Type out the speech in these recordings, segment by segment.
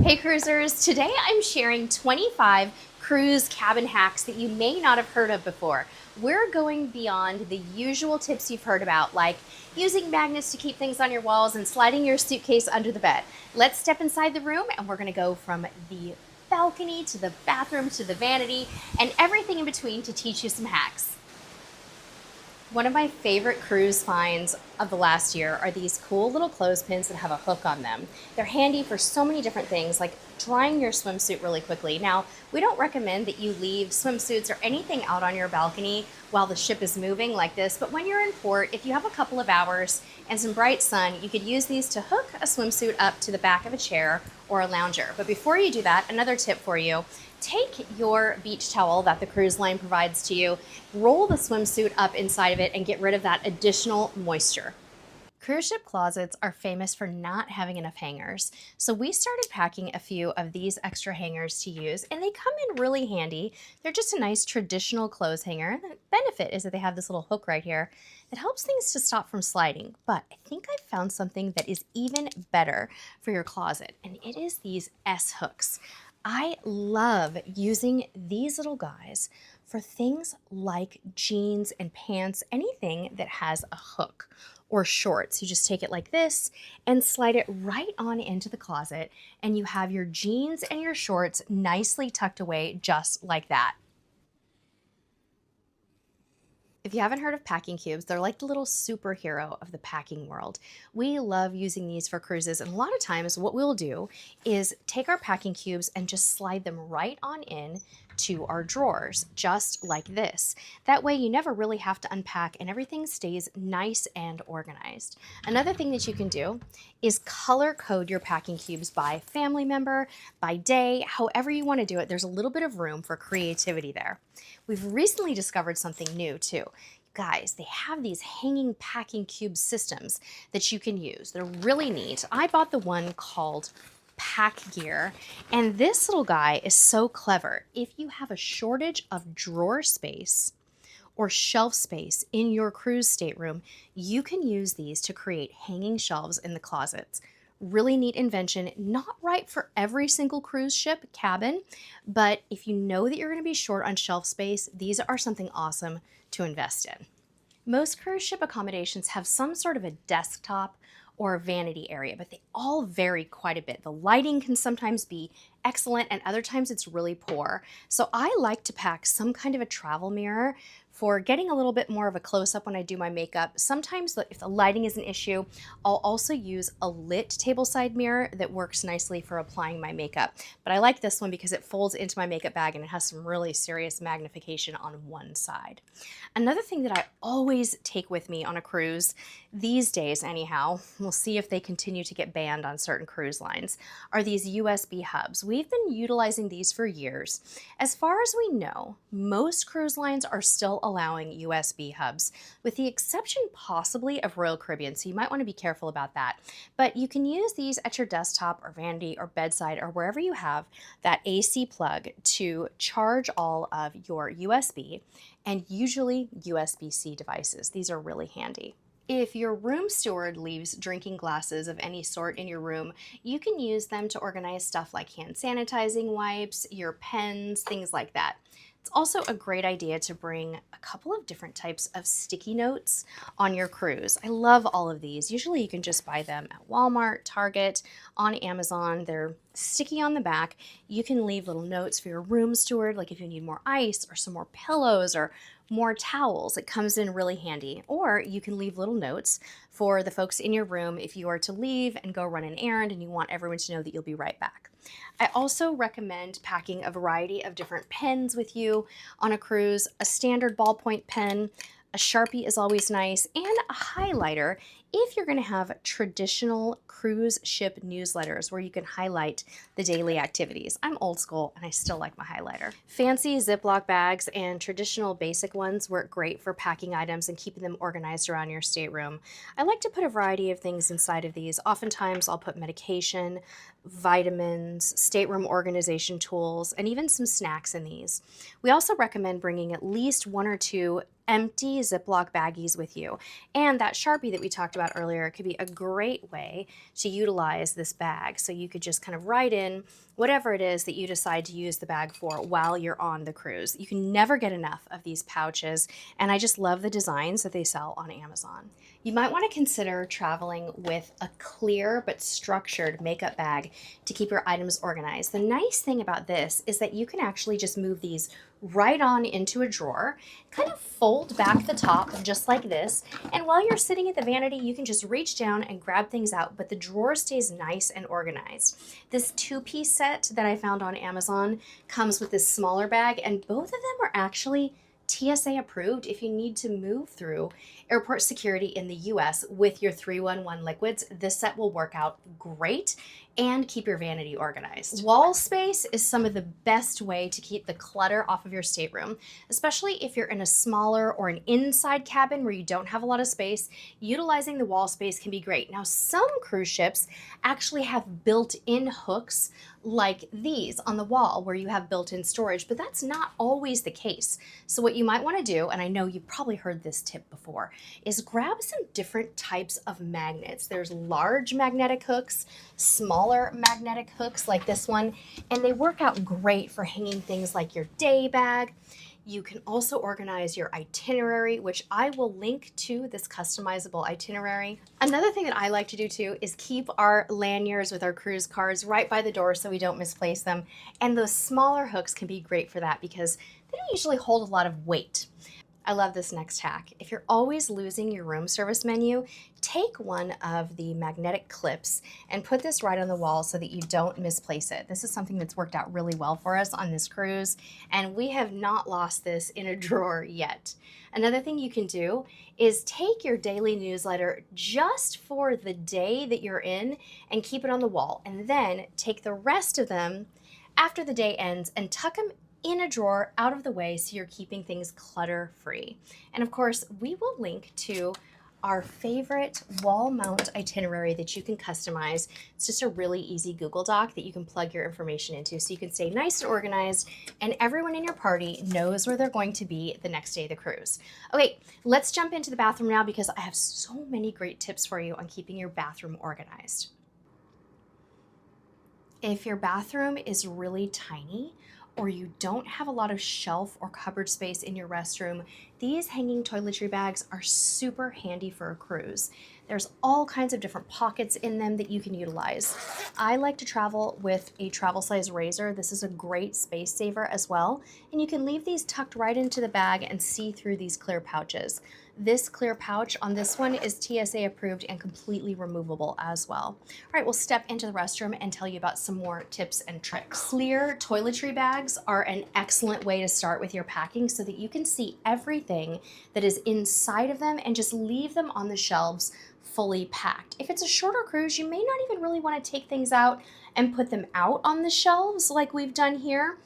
Hey cruisers, today I'm sharing 25 cruise cabin hacks that you may not have heard of before. We're going beyond the usual tips you've heard about, like using magnets to keep things on your walls and sliding your suitcase under the bed. Let's step inside the room and we're gonna go from the balcony to the bathroom to the vanity and everything in between to teach you some hacks. One of my favorite cruise finds of the last year are these cool little clothespins that have a hook on them. They're handy for so many different things, like drying your swimsuit really quickly. Now, we don't recommend that you leave swimsuits or anything out on your balcony while the ship is moving like this, but when you're in port, if you have a couple of hours and some bright sun, you could use these to hook a swimsuit up to the back of a chair or a lounger. But before you do that, another tip for you: take your beach towel that the cruise line provides to you, roll the swimsuit up inside of it, and get rid of that additional moisture. Cruise ship closets are famous for not having enough hangers, so we started packing a few of these extra hangers to use, and they come in really handy. They're just a nice traditional clothes hanger. The benefit is that they have this little hook right here that helps things to stop from sliding. But I think I found something that is even better for your closet, and it is these S hooks. I love using these little guys for things like jeans and pants, anything that has a hook, or shorts. You just take it like this and slide it right on into the closet, and you have your jeans and your shorts nicely tucked away just like that. If you haven't heard of packing cubes, they're like the little superhero of the packing world. We love using these for cruises, and a lot of times what we'll do is take our packing cubes and just slide them right on in to our drawers, just like this. That way you never really have to unpack and everything stays nice and organized. Another thing that you can do is color code your packing cubes by family member, by day, however you want to do it. There's a little bit of room for creativity there. We've recently discovered something new too. Guys, they have these hanging packing cube systems that you can use. They're really neat. I bought the one called Pack Gear, and this little guy is so clever. If you have a shortage of drawer space or shelf space in your cruise stateroom, you can use these to create hanging shelves in the closets. Really neat invention, not right for every single cruise ship cabin, but if you know that you're going to be short on shelf space, these are something awesome to invest in. Most cruise ship accommodations have some sort of a desktop or a vanity area, but they all vary quite a bit. The lighting can sometimes be excellent and other times it's really poor. So I like to pack some kind of a travel mirror for getting a little bit more of a close-up when I do my makeup. Sometimes if the lighting is an issue, I'll also use a lit tableside mirror that works nicely for applying my makeup. But I like this one because it folds into my makeup bag and it has some really serious magnification on one side. Another thing that I always take with me on a cruise, these days anyhow, we'll see if they continue to get banned on certain cruise lines, are these USB hubs. We've been utilizing these for years. As far as we know, most cruise lines are still allowing USB hubs, with the exception possibly of Royal Caribbean, so you might want to be careful about that. But you can use these at your desktop or vanity or bedside or wherever you have that AC plug to charge all of your USB and usually USB-C devices. These are really handy. If your room steward leaves drinking glasses of any sort in your room, you can use them to organize stuff like hand sanitizing wipes, your pens, things like that. It's also a great idea to bring a couple of different types of sticky notes on your cruise. I love all of these. Usually you can just buy them at Walmart, Target, on Amazon. They're sticky on the back. You can leave little notes for your room steward, like if you need more ice or some more pillows or more towels. It comes in really handy. Or you can leave little notes for the folks in your room if you are to leave and go run an errand and you want everyone to know that you'll be right back. I also recommend packing a variety of different pens with you on a cruise. A standard ballpoint pen, a Sharpie is always nice, and a highlighter if you're going to have traditional cruise ship newsletters where you can highlight the daily activities. I'm old school and I still like my highlighter. Fancy Ziploc bags and traditional basic ones work great for packing items and keeping them organized around your stateroom. I like to put a variety of things inside of these. Oftentimes I'll put medication, vitamins, stateroom organization tools, and even some snacks in these. We also recommend bringing at least one or two empty Ziploc baggies with you. And that Sharpie that we talked about earlier could be a great way to utilize this bag. So you could just kind of write in whatever it is that you decide to use the bag for while you're on the cruise. You can never get enough of these pouches, and I just love the designs that they sell on Amazon. You might want to consider traveling with a clear but structured makeup bag to keep your items organized. The nice thing about this is that you can actually just move these right on into a drawer, kind of fold back the top just like this, and while you're sitting at the vanity, you can just reach down and grab things out, but the drawer stays nice and organized. This two-piece set that I found on Amazon comes with this smaller bag, and both of them are actually TSA approved if you need to move through airport security in the US with your 311 liquids. This set will work out great and keep your vanity organized. Wall space is some of the best way to keep the clutter off of your stateroom, especially if you're in a smaller or an inside cabin where you don't have a lot of space. Utilizing the wall space can be great. Now, some cruise ships actually have built-in hooks like these on the wall where you have built-in storage, but that's not always the case. So what you might want to do, and I know you've probably heard this tip before, is grab some different types of magnets. There's large magnetic hooks, smaller magnetic hooks like this one, and they work out great for hanging things like your day bag. You can also organize your itinerary, which I will link to this customizable itinerary. Another thing that I like to do too is keep our lanyards with our cruise cards right by the door so we don't misplace them. And those smaller hooks can be great for that because they don't usually hold a lot of weight. I love this next hack. If you're always losing your room service menu, take one of the magnetic clips and put this right on the wall so that you don't misplace it. This is something that's worked out really well for us on this cruise, and we have not lost this in a drawer yet. Another thing you can do is take your daily newsletter just for the day that you're in and keep it on the wall, and then take the rest of them after the day ends and tuck them in a drawer out of the way so you're keeping things clutter-free. And of course, we will link to our favorite wall mount itinerary that you can customize. It's just a really easy Google Doc that you can plug your information into so you can stay nice and organized and everyone in your party knows where they're going to be the next day of the cruise. Okay, let's jump into the bathroom now because I have so many great tips for you on keeping your bathroom organized. If your bathroom is really tiny, or you don't have a lot of shelf or cupboard space in your restroom, these hanging toiletry bags are super handy for a cruise. There's all kinds of different pockets in them that you can utilize. I like to travel with a travel size razor. This is a great space saver as well. And you can leave these tucked right into the bag and see through these clear pouches. This clear pouch on this one is TSA approved and completely removable as well. All right, we'll step into the restroom and tell you about some more tips and tricks. Clear toiletry bags are an excellent way to start with your packing so that you can see everything that is inside of them and just leave them on the shelves fully packed. If it's a shorter cruise, you may not even really want to take things out and put them out on the shelves like we've done here.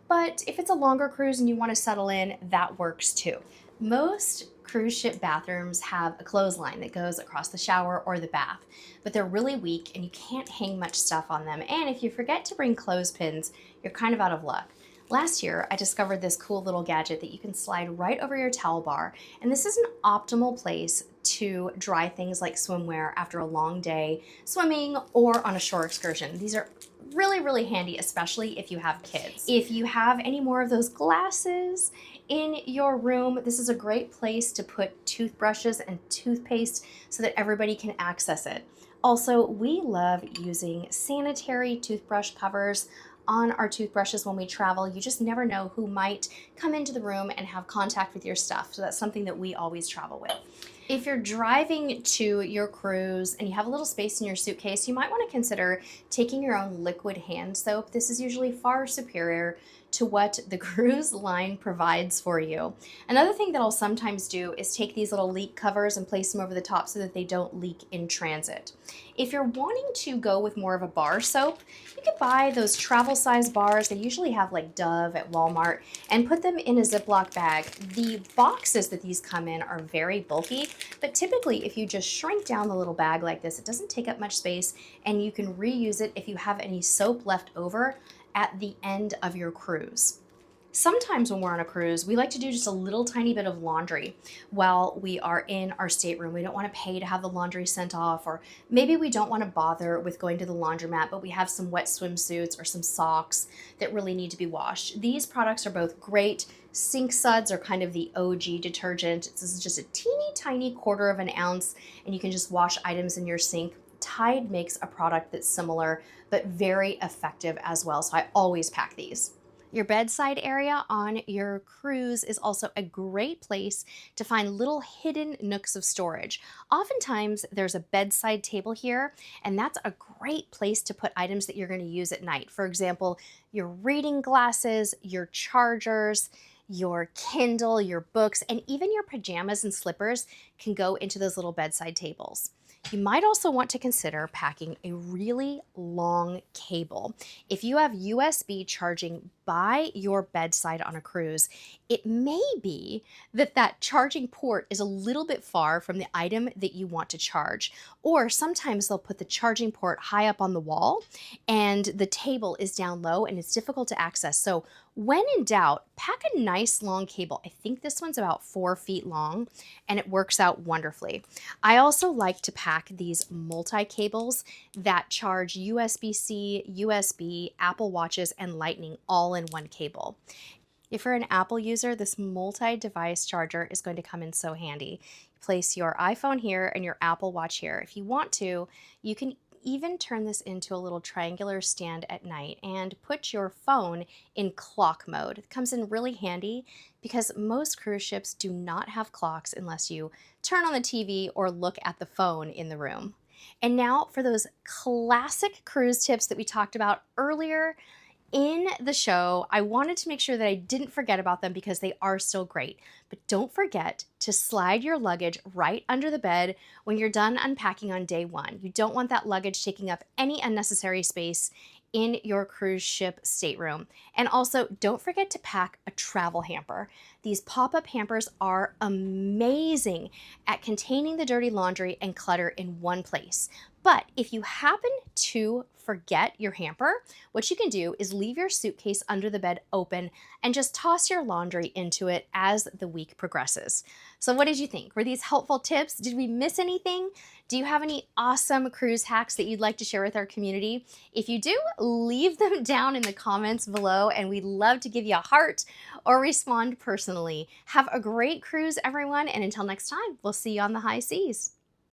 But if it's a longer cruise and you want to settle in, that works too. Most cruise ship bathrooms have a clothesline that goes across the shower or the bath, but they're really weak and you can't hang much stuff on them. And if you forget to bring clothespins, you're kind of out of luck. Last year, I discovered this cool little gadget that you can slide right over your towel bar, and this is an optimal place to dry things like swimwear after a long day swimming or on a shore excursion. These are really, really handy, especially if you have kids. If you have any more of those glasses in your room, this is a great place to put toothbrushes and toothpaste so that everybody can access it. Also, we love using sanitary toothbrush covers on our toothbrushes when we travel. You just never know who might come into the room and have contact with your stuff. So that's something that we always travel with. If you're driving to your cruise and you have a little space in your suitcase, you might want to consider taking your own liquid hand soap. This is usually far superior to what the cruise line provides for you. Another thing that I'll sometimes do is take these little leak covers and place them over the top so that they don't leak in transit. If you're wanting to go with more of a bar soap, you could buy those travel size bars. They usually have like Dove at Walmart, and put them in a Ziploc bag. The boxes that these come in are very bulky, but typically if you just shrink down the little bag like this, it doesn't take up much space and you can reuse it if you have any soap left over at the end of your cruise. Sometimes when we're on a cruise, we like to do just a little tiny bit of laundry while we are in our stateroom. We don't want to pay to have the laundry sent off, or maybe we don't want to bother with going to the laundromat, but we have some wet swimsuits or some socks that really need to be washed. These products are both great. Sink suds are kind of the OG detergent. This is just a teeny tiny quarter of an ounce, and you can just wash items in your sink. Tide makes a product that's similar, but very effective as well. So I always pack these. Your bedside area on your cruise is also a great place to find little hidden nooks of storage. Oftentimes, there's a bedside table here, and that's a great place to put items that you're going to use at night. For example, your reading glasses, your chargers, your Kindle, your books, and even your pajamas and slippers can go into those little bedside tables. You might also want to consider packing a really long cable. If you have USB charging by your bedside on a cruise, it may be that that charging port is a little bit far from the item that you want to charge. Or sometimes they'll put the charging port high up on the wall and the table is down low and it's difficult to access. So when in doubt, pack a nice long cable. I think this one's about 4 feet long and it works out wonderfully. I also like to pack these multi-cables that charge USB-C, USB, Apple Watches, and Lightning all in one cable. If you're an Apple user, this multi-device charger is going to come in so handy. Place your iPhone here and your Apple Watch here. If you want to, you can even turn this into a little triangular stand at night and put your phone in clock mode. It comes in really handy because most cruise ships do not have clocks unless you turn on the TV or look at the phone in the room. And now for those classic cruise tips that we talked about earlier in the show. I wanted to make sure that I didn't forget about them because they are still great. But don't forget to slide your luggage right under the bed when you're done unpacking on day one. You don't want that luggage taking up any unnecessary space in your cruise ship stateroom. And also, don't forget to pack a travel hamper. These pop-up hampers are amazing at containing the dirty laundry and clutter in one place. But if you happen to forget your hamper, what you can do is leave your suitcase under the bed open and just toss your laundry into it as the week progresses. So what did you think? Were these helpful tips? Did we miss anything? Do you have any awesome cruise hacks that you'd like to share with our community? If you do, leave them down in the comments below and we'd love to give you a heart or respond personally. Have a great cruise, everyone, and until next time, we'll see you on the high seas.